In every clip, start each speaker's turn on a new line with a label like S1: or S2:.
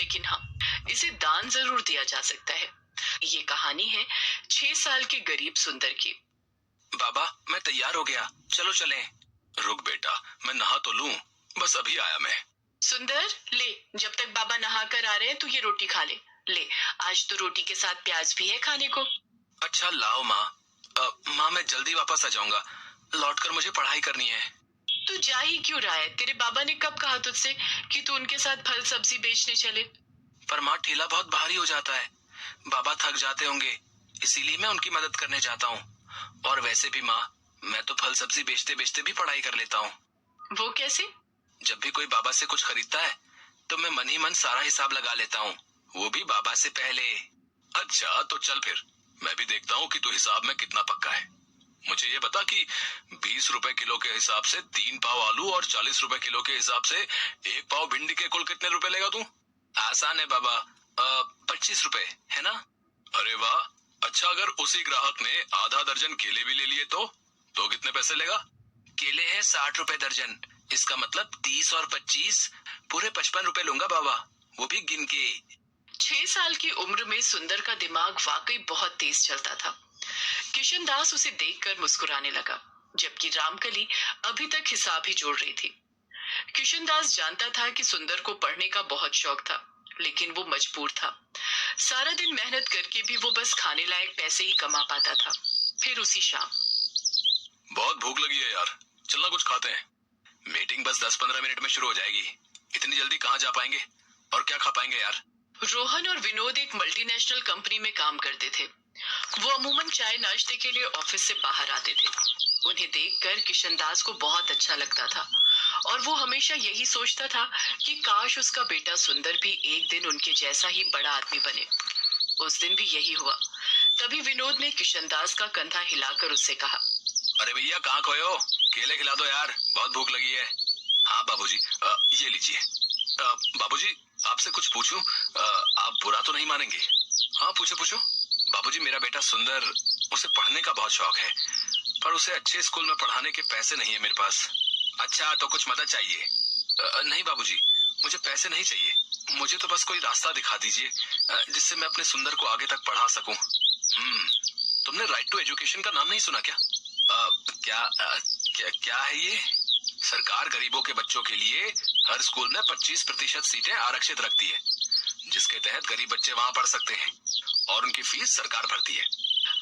S1: लेकिन हाँ, इसे दान जरूर दिया जा सकता है। ये कहानी है 6 साल के गरीब सुंदर की।
S2: बाबा, मैं तैयार हो गया, चलो चलें। रुक बेटा, मैं नहा तो लूं, बस अभी आया मैं।
S1: सुंदर, ले, जब तक बाबा नहा कर आ रहे हैं तू ये रोटी खा ले। ले, आज तो रोटी के साथ प्याज भी है खाने को।
S2: अच्छा लाओ माँ। माँ, मैं जल्दी वापस आ जाऊंगा, लौटकर मुझे पढ़ाई करनी है।
S1: तू जा ही क्यों रहा है? तेरे बाबा ने कब कहा तुझसे कि तू उनके साथ फल सब्जी बेचने चले?
S2: पर माँ, ठेला बहुत भारी हो जाता है, बाबा थक जाते होंगे, इसीलिए मैं उनकी मदद करने जाता हूँ। और वैसे भी माँ, मैं तो फल सब्जी बेचते बेचते भी पढ़ाई कर लेता हूँ।
S1: वो कैसे?
S2: जब भी कोई बाबा से कुछ खरीदता है तो मैं मन ही मन सारा हिसाब लगा लेता हूँ, वो भी बाबा से पहले। अच्छा तो चल फिर, मैं भी देखता हूँ कि तू हिसाब में कितना पक्का है। मुझे ये बता कि 20 रुपए किलो के हिसाब से 3 पाव आलू और 40 रुपए किलो के हिसाब से 1 पाव भिंडी के कुल कितने रुपए लेगा तू? आसान है बाबा, 25 रुपए है ना? अरे वाह। अच्छा, अगर उसी ग्राहक ने आधा दर्जन केले भी ले लिए तो कितने पैसे लेगा? केले हैं 60 रुपए दर्जन, इसका मतलब 30 और 25 पूरे 55 रुपए लूंगा बाबा, वो भी गिन के।
S1: 6 साल की उम्र में सुंदर का दिमाग वाकई बहुत तेज चलता था। किशन दास उसे देखकर मुस्कुराने लगा, जबकि रामकली अभी तक हिसाब ही जोड़ रही थी। किशन दास जानता था कि सुंदर को पढ़ने का बहुत शौक था, लेकिन वो मजबूर था। सारा दिन मेहनत करके भी वो बस खाने लायक पैसे ही कमा पाता था। फिर उसी शाम,
S2: बहुत भूख लगी है यार, चलना कुछ खाते हैं। मीटिंग बस 10-15 मिनट में शुरू हो जाएगी, इतनी जल्दी कहाँ जा पाएंगे और क्या खा पाएंगे यार?
S1: रोहन और विनोद एक मल्टीनेशनल कंपनी में काम करते थे। वो अमूमन चाय नाश्ते के लिए ऑफिस से बाहर आते थे। उन्हें देखकर किशन दास को बहुत अच्छा लगता था और वो हमेशा यही सोचता था कि काश उसका बेटा सुंदर भी एक दिन उनके जैसा ही बड़ा आदमी बने। उस दिन भी यही हुआ। तभी विनोद ने किशन दास का कंधा हिलाकर उससे कहा,
S2: अरे भैया, कहाँ खोए हो? केले खिला दो यार, बहुत भूख लगी है। हाँ बाबूजी, ये लीजिए। बाबूजी, आपसे कुछ पूछूं? आप बुरा तो नहीं मानेंगे? हाँ पूछो पूछो। बाबूजी, मेरा बेटा सुंदर, उसे पढ़ने का बहुत शौक है, पर उसे अच्छे स्कूल में पढ़ाने के पैसे नहीं है मेरे पास। अच्छा, तो कुछ मदद चाहिए? नहीं बाबूजी, मुझे पैसे नहीं चाहिए, मुझे तो बस कोई रास्ता दिखा दीजिए जिससे मैं अपने सुंदर को आगे तक पढ़ा सकूं। तुमने राइट टू एजुकेशन का नाम नहीं सुना क्या? क्या है ये? सरकार गरीबों के बच्चों के लिए हर स्कूल में 25% सीटें आरक्षित रखती है, जिसके तहत गरीब बच्चे वहां पढ़ सकते हैं और उनकी फीस सरकार भरती है।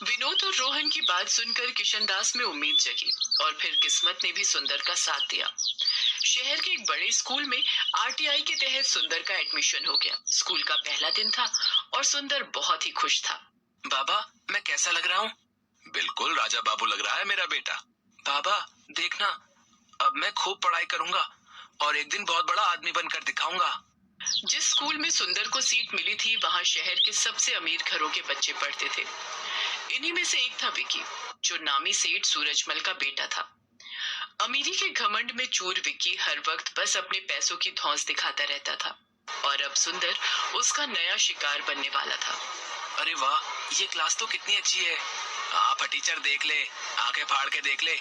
S1: विनोद और रोहन की बात सुनकर किशन दास में उम्मीद जगी और फिर किस्मत ने भी सुंदर का साथ दिया। शहर के एक बड़े स्कूल में आरटीआई के तहत सुंदर का एडमिशन हो गया। स्कूल का पहला दिन था और सुंदर बहुत ही खुश था।
S2: बाबा, मैं कैसा लग रहा हूँ? बिल्कुल राजा बाबू लग रहा है मेरा बेटा। बाबा देखना, अब मैं खूब पढ़ाई करूंगा और एक दिन बहुत बड़ा आदमी बनकर दिखाऊंगा।
S1: जिस स्कूल में सुंदर को सीट मिली थी, वहाँ शहर के सबसे अमीर घरों के बच्चे पढ़ते थे। इन्हीं में से एक था विकी, जो नामी सेठ सूरजमल का बेटा था। अमीरी के घमंड में चूर विकी हर वक्त बस अपने पैसों की धौंस दिखाता रहता था और अब सुंदर उसका नया शिकार बनने वाला था।
S2: अरे वाह, ये क्लास तो कितनी अच्छी है। हाँ फटीचर, देख ले, आंखें फाड़ के देख ले,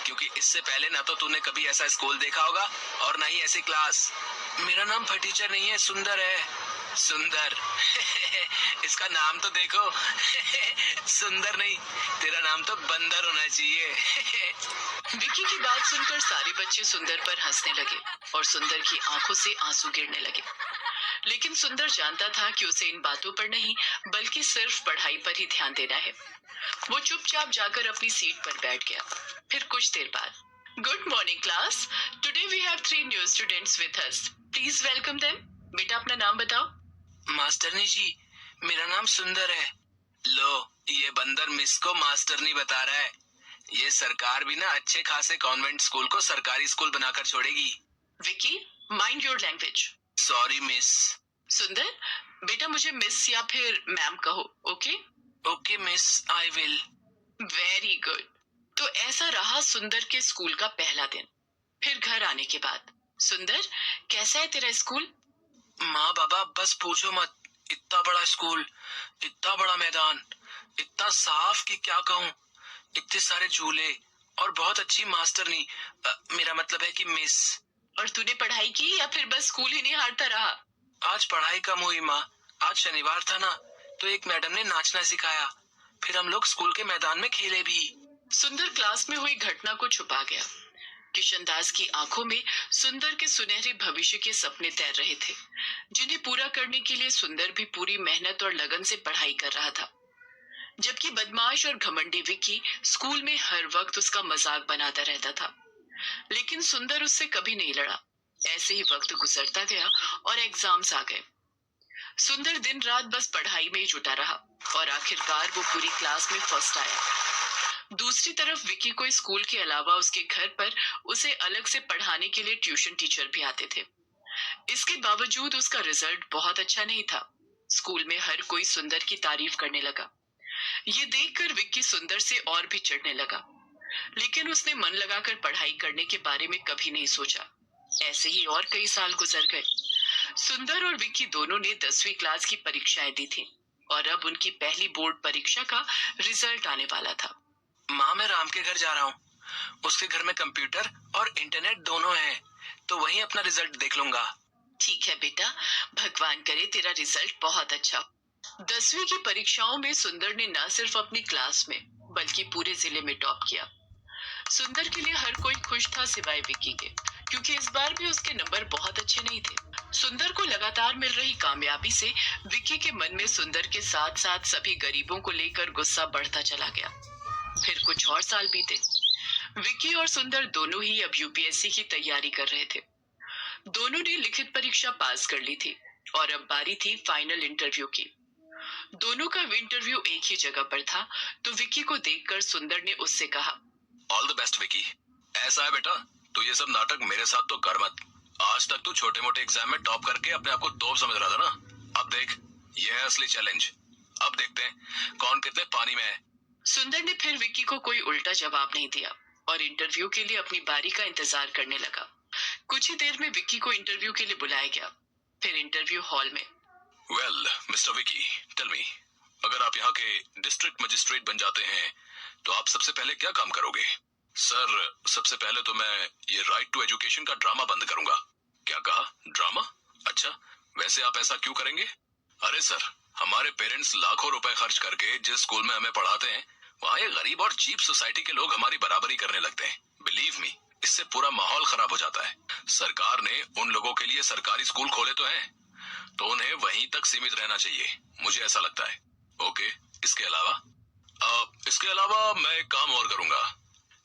S2: क्योंकि इससे पहले ना तो तूने कभी ऐसा स्कूल देखा होगा और ना ही ऐसी क्लास। मेरा नाम फटीचर नहीं है, सुंदर है। सुंदर? इसका नाम तो देखो। सुंदर नहीं, तेरा नाम तो बंदर होना चाहिए।
S1: विकी की बात सुनकर सारे बच्चे सुंदर पर हंसने लगे और सुंदर की आंखों से आंसू गिरने लगे। लेकिन सुंदर जानता था कि उसे इन बातों पर नहीं, बल्कि सिर्फ पढ़ाई पर ही ध्यान देना है। वो चुपचाप जाकर अपनी सीट पर बैठ गया। फिर कुछ देर बाद, good morning class, today we have 3 new students with us, please welcome them. बेटा, अपना नाम बताओ।
S2: मास्टरनी जी, मेरा नाम सुंदर है। लो, ये बंदर मिस को मास्टरनी बता रहा है। ये सरकार भी ना अच्छे खासे कॉन्वेंट स्कूल को सरकारी स्कूल बनाकर छोड़ेगी।
S1: Vicky, mind your language.
S2: Sorry miss.
S1: सुंदर, बेटा मुझे मिस या फिर मैम कहो, okay?
S2: Okay miss, I will.
S1: Very good. तो ऐसा रहा सुंदर के स्कूल का पहला दिन। फिर घर आने के बाद, सुंदर, कैसा है तेरा स्कूल?
S2: माँ बाबा, बस पूछो मत। इतना बड़ा स्कूल, इतना बड़ा मैदान, इतना साफ कि क्या कहूँ। इतने सारे झूले और बहुत अच्छी मास्टरनी, मेरा मतलब है कि मिस।
S1: और तूने पढ़ाई की या फिर बस स्कूल ही निहारता रहा?
S2: आज पढ़ाई कम हुई माँ। आज शनिवार था ना, तो एक मैडम ने नाचना सिखाया। फिर हम लोग स्कूल के मैदान में खेले भी।
S1: सुंदर क्लास में हुई घटना को छुपा गया। किशनदास की आंखों में सुंदर के सुनहरे भविष्य के सपने तैर रहे थे, जिन्हें पूरा करने के लिए सुंदर भी पूरी मेहनत और लगन से पढ़ाई कर रहा था। जबकि बदमाश और घमंडी विक्की स्कूल में हर वक्त उसका मजाक बनाता रहता था, लेकिन सुंदर उससे कभी नहीं लड़ा। ऐसे ही वक्त गुजरता गया और एग्जाम्स आ गए। सुंदर दिन रात बस पढ़ाई में ही जुटा रहा और आखिरकार वो पूरी क्लास में फर्स्ट आया। दूसरी तरफ विक्की को स्कूल के अलावा उसके घर पर उसे अलग से पढ़ाने के लिए ट्यूशन टीचर भी आते थे। इसके बावजूद उसका रिजल्ट बहुत अच्छा नहीं था। स्कूल में हर कोई सुंदर की तारीफ करने लगा। ये देखकर विक्की सुंदर से और भी चिढ़ने लगा, लेकिन उसने मन लगाकर पढ़ाई करने के बारे में कभी नहीं सोचा। ऐसे ही और कई साल गुजर गए। सुंदर और विक्की दोनों ने 10वीं क्लास की परीक्षाएं दी थी और अब उनकी पहली बोर्ड परीक्षा का रिजल्ट आने वाला था।
S2: माँ, मैं राम के घर जा रहा हूँ। उसके घर में कंप्यूटर और इंटरनेट दोनों है, तो वहीं अपना रिजल्ट देख लूंगा।
S1: ठीक है बेटा, भगवान करे तेरा रिजल्ट बहुत अच्छा। 10वीं की परीक्षाओं में सुंदर ने न सिर्फ अपनी क्लास में बल्कि पूरे जिले में टॉप किया। सुंदर के लिए हर कोई खुश था सिवाय विक्की के, क्योंकि इस बार भी उसके नंबर बहुत अच्छे नहीं थे। सुंदर को लगातार मिल रही कामयाबी से विक्की के मन में सुंदर के साथ साथ सभी गरीबों को लेकर गुस्सा बढ़ता चला गया। फिर कुछ और साल बीते। विक्की और सुंदर दोनों ही अब यूपीएससी की तैयारी कर रहे थे। दोनों ने लिखित परीक्षा पास कर ली थी और अब बारी थी फाइनल इंटरव्यू की। दोनों का इंटरव्यू एक ही जगह पर था, तो विक्की को देखकर सुंदर ने उससे कहा,
S2: ऑल द बेस्ट विकी। ऐसा है बेटा, तू ये सब नाटक मेरे साथ तो कर मत। आज तक तू छोटे मोटे एग्जाम में टॉप करके अपने आप को तोप समझ रहा था ना। अब देख, ये है असली चैलेंज। अब देखते हैं कौन कितने पानी में है।
S1: सुंदर ने फिर विक्की को कोई उल्टा जवाब नहीं दिया और इंटरव्यू के लिए अपनी बारी का इंतजार करने लगा। कुछ ही देर में विक्की को इंटरव्यू के लिए बुलाया गया। फिर इंटरव्यू हॉल में,
S2: well mister Vicky, tell me, अगर आप यहाँ के डिस्ट्रिक्ट मजिस्ट्रेट बन जाते हैं तो आप सबसे पहले क्या काम करोगे? सर, सबसे पहले तो मैं ये राइट टू एजुकेशन का ड्रामा बंद करूंगा। क्या कहा? ड्रामा? अच्छा, वैसे आप ऐसा क्यों करेंगे? अरे सर, हमारे पेरेंट्स लाखों रुपए खर्च करके जिस स्कूल में हमें पढ़ाते हैं, वहाँ ये गरीब और चीप सोसाइटी के लोग हमारी बराबरी करने लगते हैं। बिलीव मी, इससे पूरा माहौल खराब हो जाता है। सरकार ने उन लोगों के लिए सरकारी स्कूल खोले तो हैं, तो उन्हें वहीं तक सीमित रहना चाहिए, मुझे ऐसा लगता है। ओके, इसके अलावा मैं एक काम और करूंगा।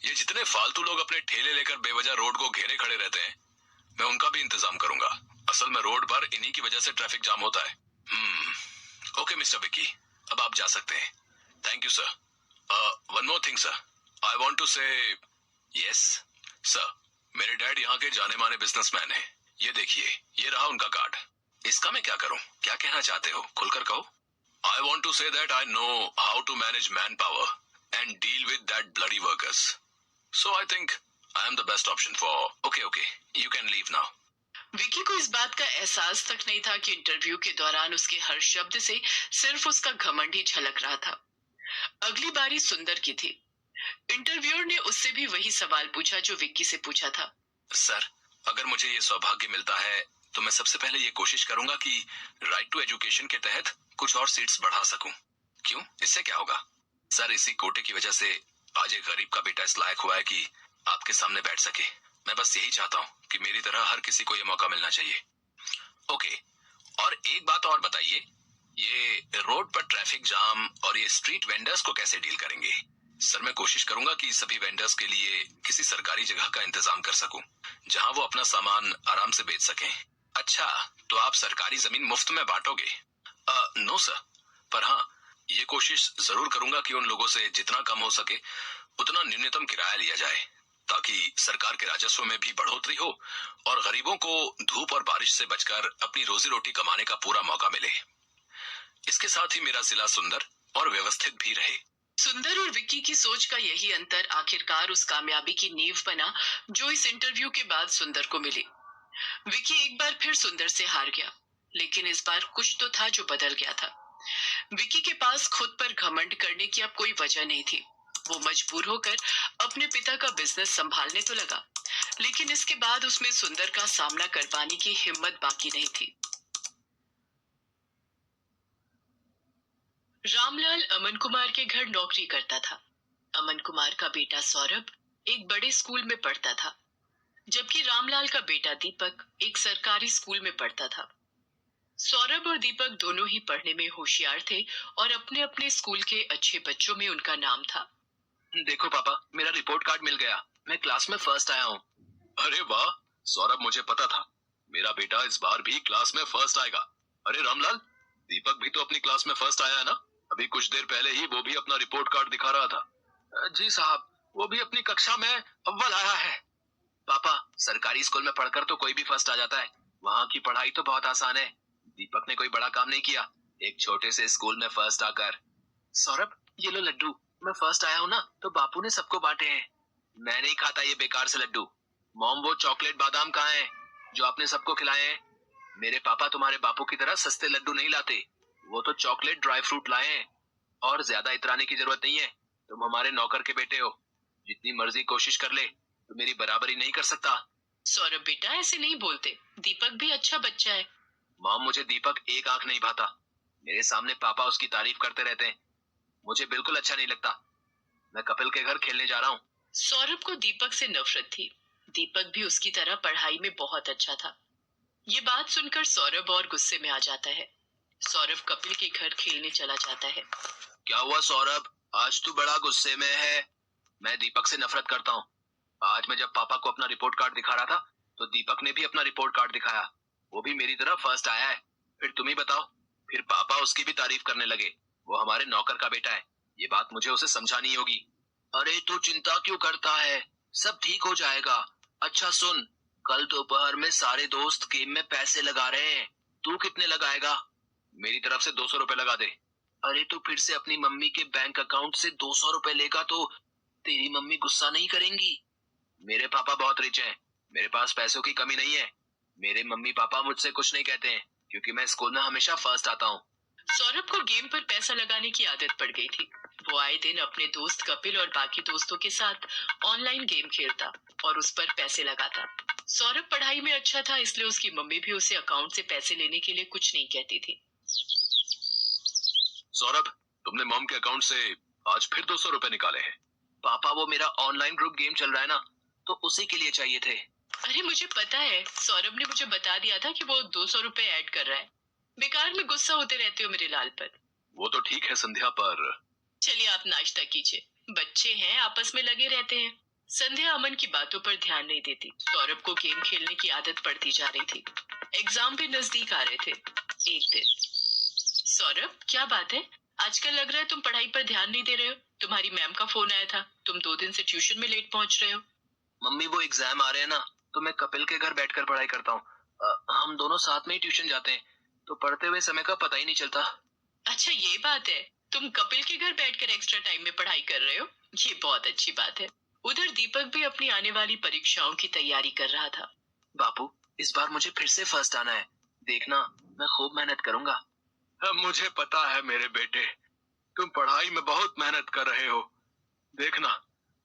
S2: ये जितने फालतू लोग अपने ठेले लेकर बेवजह रोड को घेरे खड़े रहते हैं, मैं उनका भी इंतजाम करूंगा। असल में रोड पर इन्हीं की वजह से ट्रैफिक जाम होता है। ओके मिस्टर विकी, अब आप जा सकते हैं। Thank you sir. One more thing sir, I want to say yes sir, मेरे डैड यहाँ के जाने माने बिजनेसमैन हैं। ये देखिए, ये रहा उनका कार्ड। इसका मैं क्या करूं? क्या कहना चाहते हो? खुलकर कहो। I want to say that I know how to manage manpower and deal with that bloody workers. So I think I am the best option for. Okay, you can leave now.
S1: Vicky को इस बात का एहसास तक नहीं था कि interview के दौरान उसके हर शब्द से सिर्फ उसका घमंड ही झलक रहा था। अगली बारी सुंदर की थी। इंटरव्यूअर ने उससे भी वही सवाल पूछा जो विक्की से पूछा था।
S2: सर, अगर मुझे ये सौभाग्य मिलता है तो मैं सबसे पहले ये कोशिश करूंगा कि राइट टू एजुकेशन के तहत कुछ और सीट्स बढ़ा सकूं। क्यों? इससे क्या होगा? सर, इसी कोटे की वजह से आज एक गरीब का बेटा इस लायक हुआ है कि आपके सामने बैठ सके। मैं बस यही चाहता हूं कि मेरी तरह हर किसी को ये मौका मिलना चाहिए। ओके, और एक बात और बताइए, ये रोड पर ट्रैफिक जाम और ये स्ट्रीट वेंडर्स को कैसे डील करेंगे? सर, मैं कोशिश करूंगा कि सभी वेंडर्स के लिए किसी सरकारी जगह का इंतजाम कर सकूं, जहां वो अपना सामान आराम से बेच सकें। अच्छा, तो आप सरकारी जमीन मुफ्त में बांटोगे? नो सर, पर हाँ, ये कोशिश जरूर करूंगा कि उन लोगों से जितना कम हो सके उतना न्यूनतम किराया लिया जाए, ताकि सरकार के राजस्व में भी बढ़ोतरी हो और गरीबों को धूप और बारिश से बचकर अपनी रोजी रोटी कमाने का पूरा मौका मिले। इसके साथ ही मेरा जिला सुंदर और व्यवस्थित भी रहे।
S1: सुंदर और विक्की की सोच का यही अंतर आखिरकार उस कामयाबी की नींव बना जो इस इंटरव्यू के बाद सुंदर को मिली। विक्की एक बार फिर सुंदर से हार गया, लेकिन इस बार कुछ तो था जो बदल गया था। विक्की के पास खुद पर घमंड करने की अब कोई वजह नहीं थी। वो मजबूर होकर अपने पिता का बिजनेस संभालने तो लगा, लेकिन इसके बाद उसमें सुंदर का सामना कर पाने की हिम्मत बाकी नहीं थी। रामलाल अमन कुमार के घर नौकरी करता था। अमन कुमार का बेटा सौरभ एक बड़े स्कूल में पढ़ता था, जबकि रामलाल का बेटा दीपक एक सरकारी स्कूल में पढ़ता था। सौरभ और दीपक दोनों ही पढ़ने में होशियार थे और अपने अपने स्कूल के अच्छे बच्चों में उनका नाम था।
S2: देखो पापा, मेरा रिपोर्ट कार्ड मिल गया। मैं क्लास में फर्स्ट आया हूँ। अरे वाह सौरभ, मुझे पता था मेरा बेटा इस बार भी क्लास में फर्स्ट आएगा। अरे रामलाल, दीपक भी तो अपनी क्लास में फर्स्ट आया है ना? अभी कुछ देर पहले ही वो भी अपना रिपोर्ट कार्ड दिखा रहा था। जी साहब, वो भी अपनी कक्षा में अव्वल आया है। पापा, सरकारी स्कूल में पढ़कर तो कोई भी फर्स्ट आ जाता है। वहाँ की पढ़ाई तो बहुत आसान है। दीपक ने कोई बड़ा काम नहीं किया, एक छोटे से स्कूल में फर्स्ट आकर। सौरभ, ये लो लड्डू। मैं फर्स्ट आया हूँ ना, तो बापू ने सबको बांटे हैं। मैं नहीं खाता ये बेकार से लड्डू। मॉम, वो चॉकलेट बादाम कहाँ हैं जो आपने सबको खिलाए हैं? मेरे पापा तुम्हारे बापू की तरह सस्ते लड्डू नहीं लाते। वो तो चॉकलेट ड्राई फ्रूट लाए हैं। और ज्यादा इतराने की जरूरत नहीं है। तुम हमारे नौकर के बेटे हो। जितनी मर्जी कोशिश कर ले, तो मेरी बराबरी नहीं कर सकता।
S1: सौरभ बेटा, ऐसे नहीं बोलते। दीपक भी अच्छा बच्चा है।
S2: मॉम, मुझे दीपक एक आंख नहीं भाता। मेरे सामने पापा उसकी तारीफ करते रहते हैं। मुझे बिल्कुल अच्छा नहीं लगता। मैं कपिल के घर खेलने जा रहा हूँ।
S1: सौरभ को दीपक से नफरत थी। दीपक भी उसकी तरह पढ़ाई में बहुत अच्छा था। ये बात सुनकर सौरभ और गुस्से में आ जाता है। सौरभ कपिल के घर खेलने चला जाता है।
S2: क्या हुआ सौरभ, आज तू बड़ा गुस्से में है? मैं दीपक से नफरत करता हूँ। आज मैं जब पापा को अपना रिपोर्ट कार्ड दिखा रहा था, तो दीपक ने भी अपना रिपोर्ट कार्ड दिखाया। वो भी मेरी तरह फर्स्ट आया है। फिर तुम ही बताओ। फिर पापा उसकी भी तारीफ करने लगे। वो हमारे नौकर का बेटा है। ये बात मुझे उसे समझानी होगी। अरे तू चिंता क्यों करता है, सब ठीक हो जाएगा। अच्छा सुन, कल दोपहर में सारे दोस्त गेम में पैसे लगा रहे हैं। तू कितने लगाएगा? मेरी तरफ से 200 रुपए लगा दे। अरे तू फिर से अपनी मम्मी के बैंक अकाउंट से 200 रुपए लेगा तो तेरी मम्मी गुस्सा नहीं करेंगी? मेरे पापा बहुत रिच हैं। मेरे पास पैसों की कमी नहीं है। मेरे मम्मी पापा मुझसे कुछ नहीं कहते हैं, क्योंकि मैं स्कूल में हमेशा फर्स्ट आता हूँ।
S1: सौरभ को गेम पर पैसा लगाने की आदत पड़ गई थी। वो आए दिन अपने दोस्त कपिल और बाकी दोस्तों के साथ ऑनलाइन गेम खेलता और उस पर पैसे लगाता। सौरभ पढ़ाई में अच्छा था, इसलिए उसकी मम्मी भी उसे अकाउंट से पैसे लेने के लिए कुछ नहीं कहती थी।
S2: सौरभ, तुमने मॉम के अकाउंट से आज फिर 200 रुपए निकाले हैं। पापा, वो मेरा ऑनलाइन ग्रुप गेम चल रहा है ना, तो उसी के लिए चाहिए थे।
S1: अरे मुझे पता है, सौरभ ने मुझे बता दिया था कि वो 200 रुपए ऐड कर रहा है। बेकार में गुस्सा होते रहते हो मेरे लाल पर।
S2: वो तो ठीक है संध्या, पर
S1: चलिए आप नाश्ता कीजिए। बच्चे हैं, आपस में लगे रहते हैं। संध्या अमन की बातों पर ध्यान नहीं देती। सौरभ को गेम खेलने की आदत पड़ती जा रही थी। एग्जाम भी नजदीक आ रहे थे। एक दिन, सौरभ क्या बात है? आजकल लग रहा है तुम पढ़ाई पर ध्यान नहीं दे रहे हो। तुम्हारी मैम का फोन आया था, तुम 2 दिन से ट्यूशन में लेट पहुंच रहे हो।
S2: मम्मी, वो एग्जाम आ रहे हैं ना, तो मैं कपिल के घर बैठकर पढ़ाई करता हूँ। हम दोनों साथ में ही ट्यूशन जाते हैं, तो पढ़ते हुए समय का पता ही नहीं चलता।
S1: अच्छा ये बात है, तुम कपिल के घर बैठकर एक्स्ट्रा टाइम में पढ़ाई कर रहे हो। ये बहुत अच्छी बात है। उधर दीपक भी अपनी आने वाली परीक्षाओं की तैयारी कर रहा था।
S2: बापू, इस बार मुझे फिर से फर्स्ट आना है। देखना, मैं खूब मेहनत करूंगा। मुझे पता है मेरे बेटे, तुम पढ़ाई में बहुत मेहनत कर रहे हो। देखना,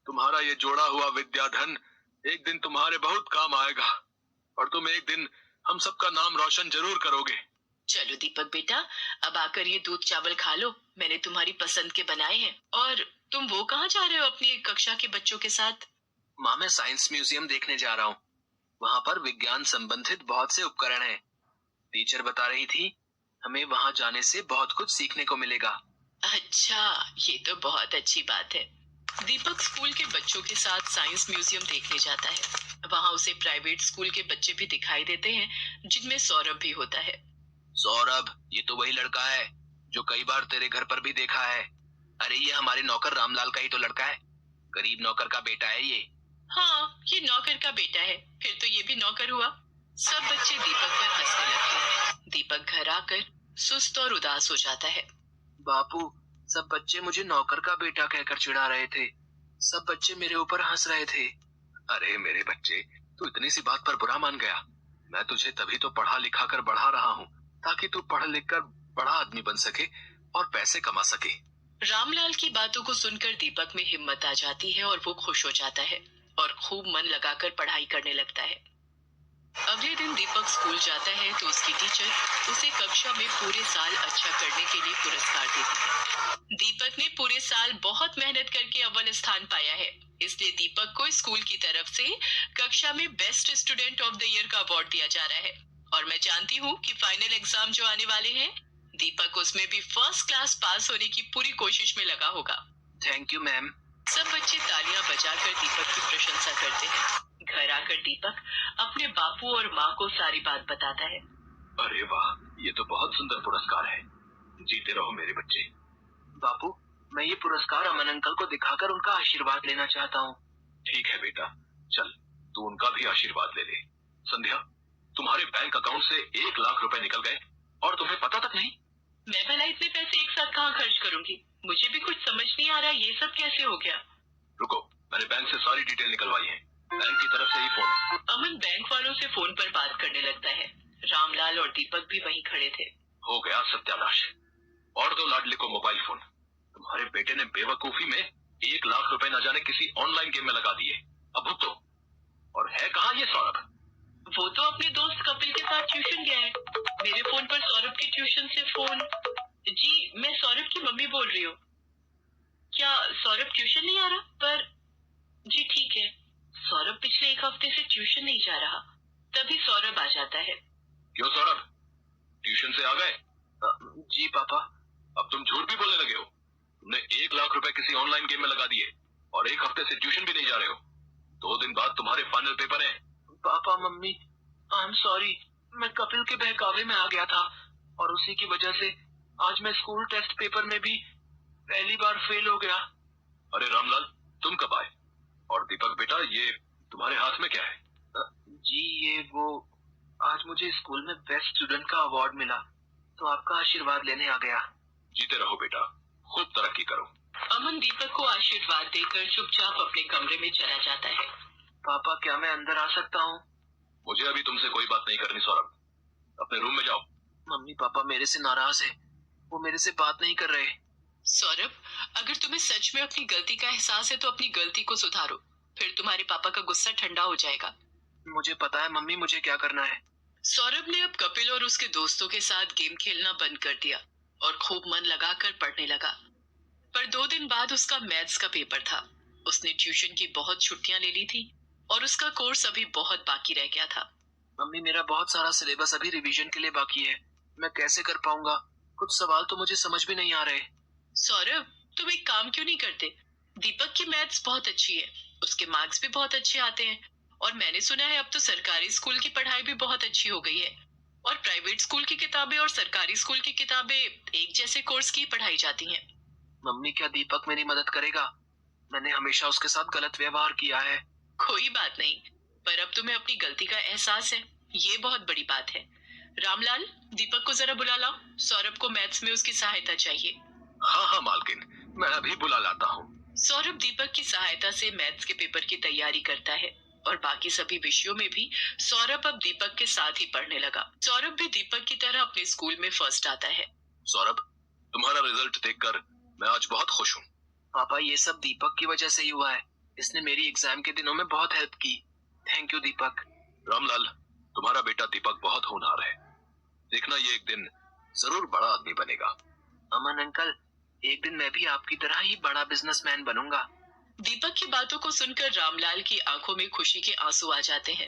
S2: तुम्हारा ये जोड़ा हुआ विद्याधन एक दिन तुम्हारे बहुत काम आएगा, और तुम एक दिन हम सबका नाम रोशन जरूर करोगे।
S1: चलो दीपक बेटा, अब आकर ये दूध चावल खा लो। मैंने तुम्हारी पसंद के बनाए हैं। और तुम वो कहाँ जा रहे हो अपनी कक्षा के बच्चों के साथ?
S2: माँ, मैं साइंस म्यूजियम देखने जा रहा हूँ। वहाँ पर विज्ञान संबंधित बहुत से उपकरण हैं। टीचर बता रही थी, हमें वहाँ जाने से बहुत कुछ सीखने को मिलेगा।
S1: अच्छा, ये तो बहुत अच्छी बात है। दीपक स्कूल के बच्चों के साथ साइंस म्यूजियम देखने जाता है। वहाँ उसे प्राइवेट स्कूल के बच्चे भी दिखाई देते हैं, जिनमें सौरभ भी होता है।
S2: सौरभ, ये तो वही लड़का है जो कई बार तेरे घर पर भी देखा है। अरे ये हमारे नौकर रामलाल का ही तो लड़का है। गरीब नौकर का बेटा है ये।
S1: हाँ, ये नौकर का बेटा है। फिर तो ये भी नौकर हुआ। सब बच्चे दीपक पर हंसने लगते हैं। दीपक घर आकर सुस्त और उदास हो जाता है।
S2: बापू, सब बच्चे मुझे नौकर का बेटा कहकर चिढ़ा रहे थे। सब बच्चे मेरे ऊपर हंस रहे थे। अरे मेरे बच्चे, तू इतनी सी बात पर बुरा मान गया। मैं तुझे तभी तो पढ़ा लिखा कर बढ़ा रहा हूँ, ताकि तू पढ़ लिख कर बड़ा आदमी बन सके और पैसे कमा सके।
S1: रामलाल की बातों को सुनकर दीपक में हिम्मत आ जाती है और वो खुश हो जाता है और खूब मन लगाकर पढ़ाई करने लगता है। अगले दिन दीपक स्कूल जाता है तो उसकी टीचर उसे कक्षा में पूरे साल अच्छा करने के लिए पुरस्कार देती है। दीपक ने पूरे साल बहुत मेहनत करके अव्वल स्थान पाया है, इसलिए दीपक को स्कूल की तरफ से कक्षा में best student of the year का अवार्ड दिया जा रहा है। और मैं जानती हूँ कि फाइनल एग्जाम जो आने वाले हैं, दीपक उसमें भी फर्स्ट क्लास पास होने की पूरी कोशिश में लगा होगा।
S3: Thank you ma'am.
S1: सब बच्चे तालियां बजाकर दीपक की प्रशंसा करते हैं। घर आकर दीपक अपने बापू और माँ को सारी बात बताता है।
S2: अरे वाह, ये तो बहुत सुंदर पुरस्कार है। जीते रहो मेरे बच्चे।
S3: बापू, मैं ये पुरस्कार अमन अंकल को दिखाकर उनका आशीर्वाद लेना चाहता हूँ।
S2: ठीक है बेटा, चल तू उनका भी आशीर्वाद ले ले। संध्या, तुम्हारे बैंक अकाउंट से 1 लाख रुपए निकल गए और तुम्हें पता तक नहीं।
S1: मैं भला इतने पैसे एक साथ कहाँ खर्च करूंगी? मुझे भी कुछ समझ नहीं आ रहा, ये सब कैसे हो गया?
S2: रुको, मैंने बैंक से सारी डिटेल निकलवाई है। बैंक की तरफ से ही फोन।
S1: अमन बैंक वालों से फोन पर बात करने लगता है। रामलाल और दीपक भी वहीं खड़े थे।
S2: हो गया सत्यानाश। और दो लाडले को मोबाइल फोन। तुम्हारे बेटे ने बेवकूफी में 1 लाख रुपए न जाने किसी ऑनलाइन गेम में लगा दिए। अब भुगतो। और है कहाँ ये सौरभ?
S1: वो तो अपने दोस्त कपिल के साथ ट्यूशन गया है। मेरे फोन पर सौरभ के ट्यूशन से फोन। जी, मैं सौरभ की मम्मी बोल रही हूँ। क्या सौरभ ट्यूशन नहीं आ रहा? पर जी ठीक है, सौरभ पिछले 1 हफ्ते से ट्यूशन नहीं जा रहा। तभी सौरभ आ जाता है।
S2: क्यों सौरभ, ट्यूशन से आ गए?
S3: जी पापा।
S2: अब तुम झूठ भी बोलने लगे हो। तुमने 1 लाख रुपए किसी ऑनलाइन गेम में लगा दिए और 1 हफ्ते से ट्यूशन भी नहीं जा रहे हो। 2 दिन बाद तुम्हारे फाइनल पेपर हैं।
S3: Papa mummy, I am sorry. मैं कपिल के बहकावे में आ गया था और उसी की वजह से आज मैं स्कूल टेस्ट पेपर में भी पहली बार फेल हो गया।
S2: अरे रामलाल, तुम कब आए? और दीपक बेटा, ये तुम्हारे हाथ में क्या है?
S3: जी ये वो, आज मुझे स्कूल में बेस्ट स्टूडेंट का अवार्ड मिला तो आपका आशीर्वाद लेने आ गया।
S2: जीते रहो बेटा, खूब तरक्की करो।
S1: अमन दीपक को आशीर्वाद देकर चुपचाप अपने कमरे में चला जाता है।
S3: पापा, क्या मैं अंदर आ सकता हूँ?
S2: मुझे अभी तुमसे कोई बात नहीं करनी सौरभ, अपने रूम में जाओ।
S3: मम्मी पापा मेरे से नाराज है, वो मेरे से बात नहीं कर रहे।
S1: सौरभ, अगर तुम्हें सच में अपनी गलती का एहसास है तो अपनी गलती को सुधारो, फिर तुम्हारे पापा का गुस्सा ठंडा हो जाएगा।
S3: मुझे पता है मम्मी, मुझे क्या करना है।
S1: सौरभ ने अब कपिल और उसके दोस्तों के साथ गेम खेलना बंद कर दिया और खूब मन लगाकर पढ़ने लगा। पर 2 दिन बाद उसका मैथ्स का पेपर था। उसने ट्यूशन की बहुत छुट्टियां ले ली थी और उसका कोर्स अभी बहुत बाकी रह गया था।
S3: मम्मी, मेरा बहुत सारा सिलेबस अभी रिवीजन के लिए बाकी है, मैं कैसे कर पाऊंगा? कुछ सवाल तो मुझे समझ भी नहीं आ रहे।
S1: सौरभ, तुम एक काम क्यों नहीं करते? दीपक की मैथ्स बहुत अच्छी है, उसके मार्क्स भी बहुत अच्छे आते हैं और मैंने सुना है अब तो सरकारी स्कूल की पढ़ाई भी बहुत अच्छी हो गई है और प्राइवेट स्कूल की किताबें और सरकारी स्कूल की किताबें एक जैसे कोर्स की पढ़ाई जाती हैं।
S3: मम्मी, क्या दीपक मेरी मदद करेगा? मैंने हमेशा उसके साथ गलत व्यवहार किया है।
S1: कोई बात नहीं, पर अब तुम्हें अपनी गलती का एहसास है, ये बहुत बड़ी बात है। रामलाल, दीपक को जरा बुला लाओ, सौरभ को मैथ्स में उसकी सहायता चाहिए।
S2: हाँ हाँ मालकिन, मैं अभी बुला लाता हूँ।
S1: सौरभ दीपक की सहायता से मैथ्स के पेपर की तैयारी करता है और बाकी सभी विषयों में भी सौरभ अब दीपक के साथ ही पढ़ने लगा। सौरभ भी दीपक की तरह अपने स्कूल में फर्स्ट आता है।
S2: सौरभ, तुम्हारा रिजल्ट देखकर मैं आज बहुत खुश हूँ।
S3: पापा, ये सब दीपक की वजह से ही हुआ है, इसने मेरी एग्जाम के दिनों में बहुत हेल्प की। थैंक यू दीपक।
S2: रामलाल, तुम्हारा बेटा दीपक बहुत होनहार है। देखना ये एक दिन जरूर बड़ा आदमी बनेगा।
S3: अमन अंकल, एक दिन मैं भी आपकी तरह ही बड़ा बिजनेसमैन बनूंगा।
S1: दीपक की बातों को सुनकर रामलाल की आंखों में खुशी के आंसू आ जाते हैं।